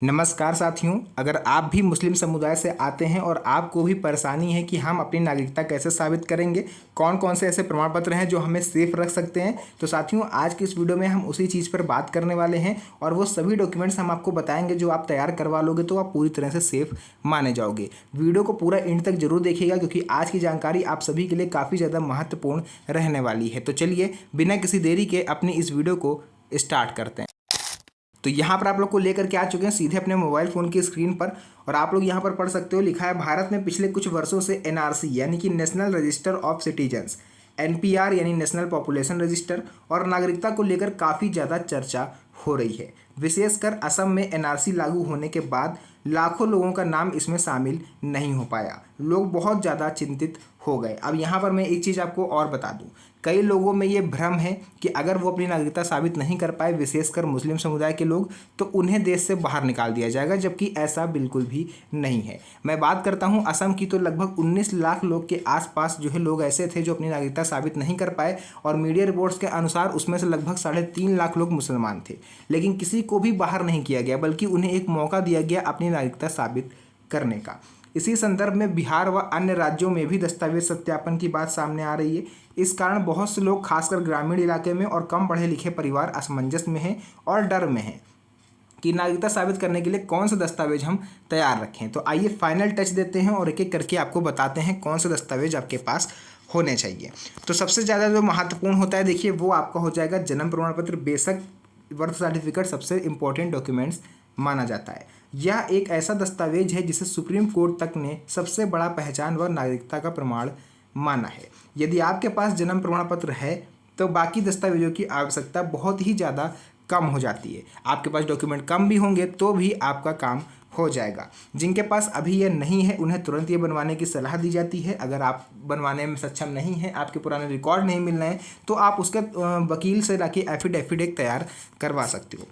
नमस्कार साथियों, अगर आप भी मुस्लिम समुदाय से आते हैं और आपको भी परेशानी है कि हम अपनी नागरिकता कैसे साबित करेंगे, कौन कौन से ऐसे प्रमाण पत्र हैं जो हमें सेफ रख सकते हैं, तो साथियों आज की इस वीडियो में हम उसी चीज़ पर बात करने वाले हैं और वो सभी डॉक्यूमेंट्स हम आपको बताएंगे जो आप तैयार करवा लोगे तो आप पूरी तरह से सेफ माने जाओगे। वीडियो को पूरा एंड तक जरूर देखिएगा क्योंकि आज की जानकारी आप सभी के लिए काफ़ी ज़्यादा महत्वपूर्ण रहने वाली है। तो चलिए बिना किसी देरी के अपनी इस वीडियो को स्टार्ट करते हैं। तो यहाँ पर आप लोग को लेकर के आ चुके हैं सीधे अपने मोबाइल फ़ोन की स्क्रीन पर और आप लोग यहाँ पर पढ़ सकते हो, लिखा है भारत में पिछले कुछ वर्षों से एनआरसी यानी कि national register of citizens, NPR यानी नेशनल पॉपुलेशन रजिस्टर और नागरिकता को लेकर काफ़ी ज़्यादा चर्चा हो रही है। विशेषकर असम में एनआरसी लागू होने के बाद लाखों लोगों का नाम इसमें शामिल नहीं हो पाया। लोग बहुत ज़्यादा चिंतित हो गए। अब यहाँ पर मैं एक चीज़ आपको और बता दूँ, कई लोगों में ये भ्रम है कि अगर वो अपनी नागरिकता साबित नहीं कर पाए, विशेषकर मुस्लिम समुदाय के लोग, तो उन्हें देश से बाहर निकाल दिया जाएगा, जबकि ऐसा बिल्कुल भी नहीं है। मैं बात करता हूँ असम की, तो लगभग 19 लाख लोग के आसपास जो है लोग ऐसे थे जो अपनी नागरिकता साबित नहीं कर पाए और मीडिया रिपोर्ट्स के अनुसार उसमें से लगभग 3.5 लाख लोग मुसलमान थे। लेकिन किसी को भी बाहर नहीं किया गया, बल्कि उन्हें एक मौका दिया गया अपनी नागरिकता साबित करने का। इसी संदर्भ में बिहार व अन्य राज्यों में भी दस्तावेज सत्यापन की बात सामने आ रही है। इस कारण बहुत से लोग खासकर ग्रामीण इलाके में और कम पढ़े लिखे परिवार असमंजस में हैं और डर में हैं कि नागरिकता साबित करने के लिए कौन से दस्तावेज हम तैयार रखें। तो आइए फाइनल टच देते हैं और एक एक करके आपको बताते हैं कौन से दस्तावेज आपके पास होने चाहिए। तो सबसे ज़्यादा जो महत्वपूर्ण होता है, देखिए, वो आपका हो जाएगा जन्म प्रमाण पत्र। बेशक बर्थ सर्टिफिकेट सबसे इंपॉर्टेंट डॉक्यूमेंट्स माना जाता है। यह एक ऐसा दस्तावेज है जिसे सुप्रीम कोर्ट तक ने सबसे बड़ा पहचान व नागरिकता का प्रमाण माना है। यदि आपके पास जन्म प्रमाण पत्र है तो बाकी दस्तावेजों की आवश्यकता बहुत ही ज़्यादा कम हो जाती है। आपके पास डॉक्यूमेंट कम भी होंगे तो भी आपका काम हो जाएगा। जिनके पास अभी यह नहीं है उन्हें तुरंत ये बनवाने की सलाह दी जाती है। अगर आप बनवाने में सक्षम नहीं हैं, आपके पुराने रिकॉर्ड नहीं मिल रहे हैं, तो आप उसके वकील से लाके एफिडेविट तैयार करवा सकते हो।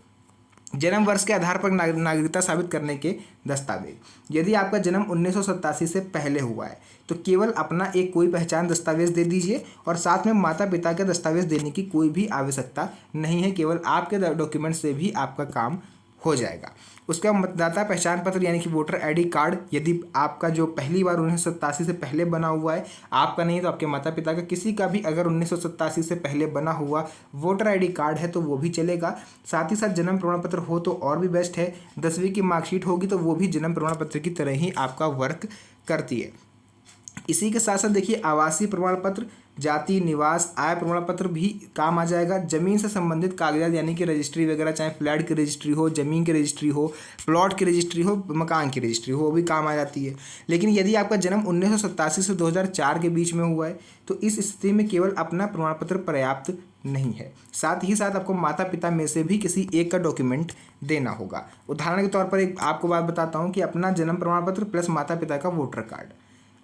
जन्म वर्ष के आधार पर नागरिकता साबित करने के दस्तावेज, यदि आपका जन्म 1987 से पहले हुआ है तो केवल अपना एक कोई पहचान दस्तावेज दे दीजिए और साथ में माता पिता के दस्तावेज देने की कोई भी आवश्यकता नहीं है। केवल आपके डॉक्यूमेंट से भी आपका काम हो जाएगा। उसका मतदाता पहचान पत्र यानी कि वोटर आईडी कार्ड, यदि आपका जो पहली बार 1987 से पहले बना हुआ है, आपका नहीं तो आपके माता पिता का, किसी का भी अगर 1987 से पहले बना हुआ वोटर आईडी कार्ड है तो वो भी चलेगा। साथ ही साथ जन्म प्रमाण पत्र हो तो और भी बेस्ट है। 10वीं की मार्कशीट होगी तो वो भी जन्म प्रमाण पत्र की तरह ही आपका वर्क करती है। इसी के साथ साथ देखिए, आवासीय प्रमाण पत्र, जाति, निवास, आय प्रमाण पत्र भी काम आ जाएगा। जमीन से संबंधित कागजात यानी कि रजिस्ट्री वगैरह, चाहे फ्लैट की रजिस्ट्री हो, जमीन की रजिस्ट्री हो, प्लॉट की रजिस्ट्री हो, मकान की रजिस्ट्री हो, वो भी काम आ जाती है। लेकिन यदि आपका जन्म 1987 से 2004 के बीच में हुआ है तो इस स्थिति में केवल अपना प्रमाण पत्र पर्याप्त नहीं है। साथ ही साथ आपको माता पिता में से भी किसी एक का डॉक्यूमेंट देना होगा। उदाहरण के तौर पर एक आपको बात बताता हूँ कि अपना जन्म प्रमाण पत्र प्लस माता पिता का वोटर कार्ड,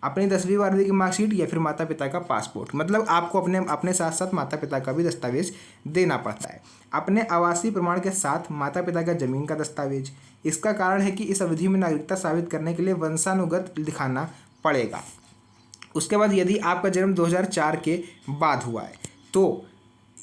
अपनी 10वीं 12वीं की मार्कशीट या फिर माता पिता का पासपोर्ट, मतलब आपको अपने साथ साथ माता पिता का भी दस्तावेज देना पड़ता है। अपने आवासीय प्रमाण के साथ माता पिता का जमीन का दस्तावेज। इसका कारण है कि इस अवधि में नागरिकता साबित करने के लिए वंशानुगत दिखाना पड़ेगा। उसके बाद यदि आपका जन्म 2004 के बाद हुआ है तो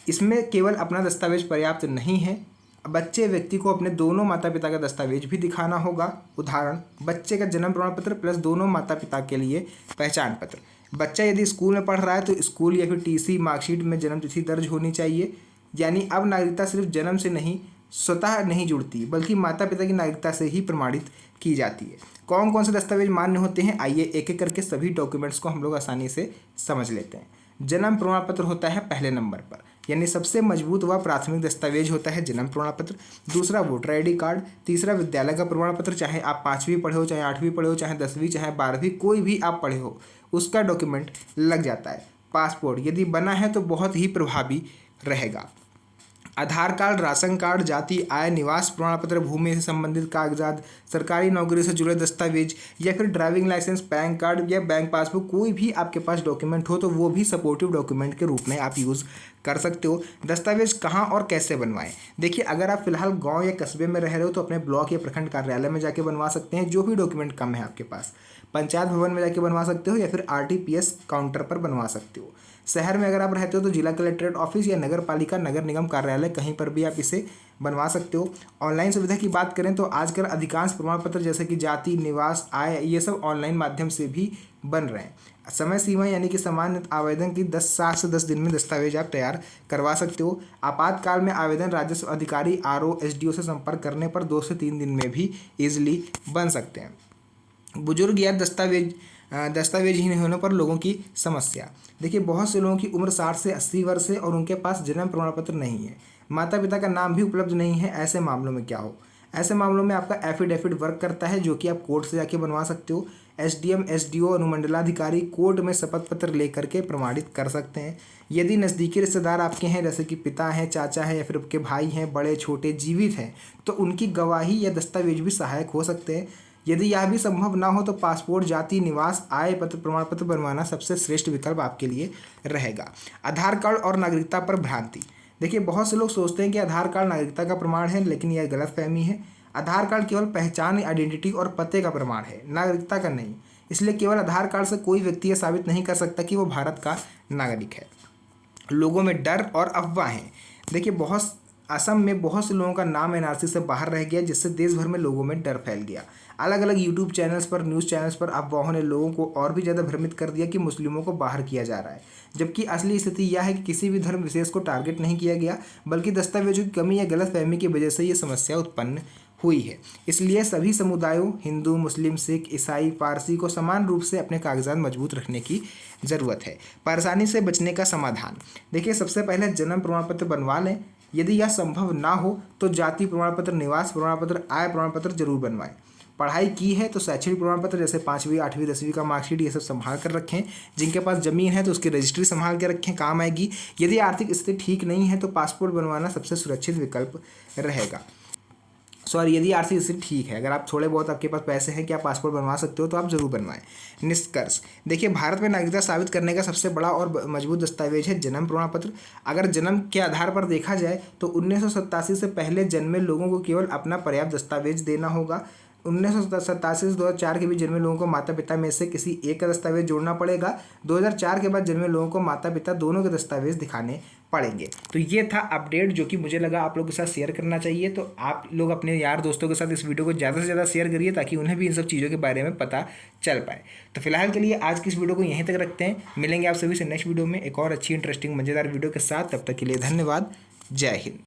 इसमें केवल अपना दस्तावेज पर्याप्त नहीं है। बच्चे व्यक्ति को अपने दोनों माता पिता का दस्तावेज भी दिखाना होगा। उदाहरण, बच्चे का जन्म प्रमाण पत्र प्लस दोनों माता पिता के लिए पहचान पत्र। बच्चा यदि स्कूल में पढ़ रहा है तो स्कूल या फिर टीसी मार्कशीट में जन्म तिथि दर्ज होनी चाहिए। यानी अब नागरिकता सिर्फ जन्म से नहीं, स्वतः नहीं जुड़ती, बल्कि माता पिता की नागरिकता से ही प्रमाणित की जाती है। कौन कौन से दस्तावेज मान्य होते हैं, आइए एक एक करके सभी डॉक्यूमेंट्स को हम लोग आसानी से समझ लेते हैं। जन्म प्रमाण पत्र होता है पहले नंबर पर, यानी सबसे मजबूत व प्राथमिक दस्तावेज होता है जन्म प्रमाण पत्र। दूसरा वोटर आईडी कार्ड। तीसरा विद्यालय का प्रमाण पत्र, चाहे आप 5वीं पढ़े हो, चाहे 8वीं पढ़े हो, चाहे 10वीं, चाहे 12वीं, कोई भी आप पढ़े हो उसका डॉक्यूमेंट लग जाता है। पासपोर्ट यदि बना है तो बहुत ही प्रभावी रहेगा। आधार कार्ड, राशन कार्ड, जाति, आय, निवास प्रमाण पत्र, भूमि से संबंधित कागजात, सरकारी नौकरी से जुड़े दस्तावेज या फिर ड्राइविंग लाइसेंस, पैन कार्ड या बैंक पासबुक, कोई भी आपके पास डॉक्यूमेंट हो तो वो भी सपोर्टिव डॉक्यूमेंट के रूप में आप यूज़ कर सकते हो। दस्तावेज कहाँ और कैसे बनवाएं, देखिए, अगर आप फिलहाल गांव या कस्बे में रह रहे हो तो अपने ब्लॉक या प्रखंड कार्यालय में जाके बनवा सकते हैं, जो भी डॉक्यूमेंट कम है आपके पास। पंचायत भवन में जाके बनवा सकते हो या फिर आरटीपीएस काउंटर पर बनवा सकते हो। शहर में अगर आप रहते हो तो जिला कलेक्ट्रेट ऑफिस या नगर पालिका नगर निगम कार्यालय कहीं पर भी आप इसे बनवा सकते हो। ऑनलाइन सुविधा की बात करें तो आजकल अधिकांश प्रमाण पत्र जैसे कि जाति, निवास, आय, ये सब ऑनलाइन माध्यम से भी बन रहे हैं। समय सीमा यानी कि सामान्य आवेदन की 7 से 10 दिन में दस्तावेज आप तैयार करवा सकते हो। आपातकाल में आवेदन राजस्व अधिकारी RO SDO से संपर्क करने पर 2 से 3 दिन में भी ईजिली बन सकते हैं। बुजुर्ग या दस्तावेजहीन होने पर लोगों की समस्या। देखिए, बहुत से लोगों की उम्र 60 से 80 वर्ष है और उनके पास जन्म प्रमाण पत्र नहीं है, माता पिता का नाम भी उपलब्ध नहीं है। ऐसे मामलों में क्या हो? ऐसे मामलों में आपका एफिडेविट वर्क करता है, जो कि आप कोर्ट से जाके बनवा सकते हो। SDM SDO अनुमंडलाधिकारी कोर्ट में शपथ पत्र लेकर के प्रमाणित कर सकते हैं। यदि नज़दीकी रिश्तेदार आपके हैं, जैसे कि पिता हैं, चाचा हैं या फिर आपके भाई हैं, बड़े छोटे जीवित हैं, तो उनकी गवाही या दस्तावेज भी सहायक हो सकते हैं। यदि यह भी संभव ना हो तो पासपोर्ट, जाति, निवास, आय पत्र, प्रमाण पत्र बनवाना सबसे श्रेष्ठ विकल्प आपके लिए रहेगा। आधार कार्ड और नागरिकता पर भ्रांति। देखिए, बहुत से लोग सोचते हैं कि आधार कार्ड नागरिकता का प्रमाण है, लेकिन यह गलतफहमी है। आधार कार्ड केवल पहचान, आइडेंटिटी और पते का प्रमाण है, नागरिकता का नहीं। इसलिए केवल आधार कार्ड से कोई व्यक्ति यह साबित नहीं कर सकता कि वो भारत का नागरिक है। लोगों में डर और अफवाहें। देखिए, असम में बहुत से लोगों का नाम NRC से बाहर रह गया, जिससे देश भर में लोगों में डर फैल गया। अलग अलग यूट्यूब चैनल्स पर, न्यूज़ चैनल्स पर अफवाहों ने लोगों को और भी ज़्यादा भ्रमित कर दिया कि मुस्लिमों को बाहर किया जा रहा है, जबकि असली स्थिति यह है कि किसी भी धर्म विशेष को टारगेट नहीं किया गया, बल्कि दस्तावेजों की कमी या गलतफहमी की वजह से ये समस्या उत्पन्न हुई है। इसलिए सभी समुदायों, हिंदू, मुस्लिम, सिख, ईसाई, पारसी को समान रूप से अपने कागजात मजबूत रखने की ज़रूरत है। परेशानी से बचने का समाधान। देखिए, सबसे पहले जन्म प्रमाण पत्र बनवा लें। यदि यह संभव ना हो तो जाति प्रमाण पत्र, निवास प्रमाण पत्र, आय प्रमाण पत्र जरूर बनवाएं। पढ़ाई की है तो शैक्षणिक प्रमाण पत्र जैसे 5वीं, 8वीं, 10वीं का मार्कशीट, ये सब संभाल कर रखें। जिनके पास ज़मीन है तो उसकी रजिस्ट्री संभाल के रखें, काम आएगी। यदि आर्थिक स्थिति ठीक नहीं है तो पासपोर्ट बनवाना सबसे सुरक्षित विकल्प रहेगा। यदि आर्थिक स्थिति ठीक है, अगर आप थोड़े बहुत आपके पास पैसे हैं कि आप पासपोर्ट बनवा सकते हो, तो आप जरूर बनवाएं। निष्कर्ष। देखिए, भारत में नागरिकता साबित करने का सबसे बड़ा और मजबूत दस्तावेज है जन्म प्रमाण पत्र। अगर जन्म के आधार पर देखा जाए तो 1987 से पहले जन्मे लोगों को केवल अपना पर्याप्त दस्तावेज देना होगा। 1987 से 2004 के बीच जन्मे लोगों को माता पिता में से किसी एक का दस्तावेज जोड़ना पड़ेगा। 2004 के बाद जन्मे लोगों को माता पिता दोनों के दस्तावेज दिखाने पड़ेंगे। तो ये था अपडेट, जो कि मुझे लगा आप लोगों के साथ शेयर करना चाहिए। तो आप लोग अपने यार दोस्तों के साथ इस वीडियो को ज़्यादा से ज़्यादा शेयर करिए, ताकि उन्हें भी इन सब चीज़ों के बारे में पता चल पाए। तो फिलहाल के लिए आज की इस वीडियो को यहीं तक रखते हैं। मिलेंगे आप सभी से नेक्स्ट वीडियो में एक और अच्छी इंटरेस्टिंग मज़ेदार वीडियो के साथ। तब तक के लिए धन्यवाद। जय हिंद।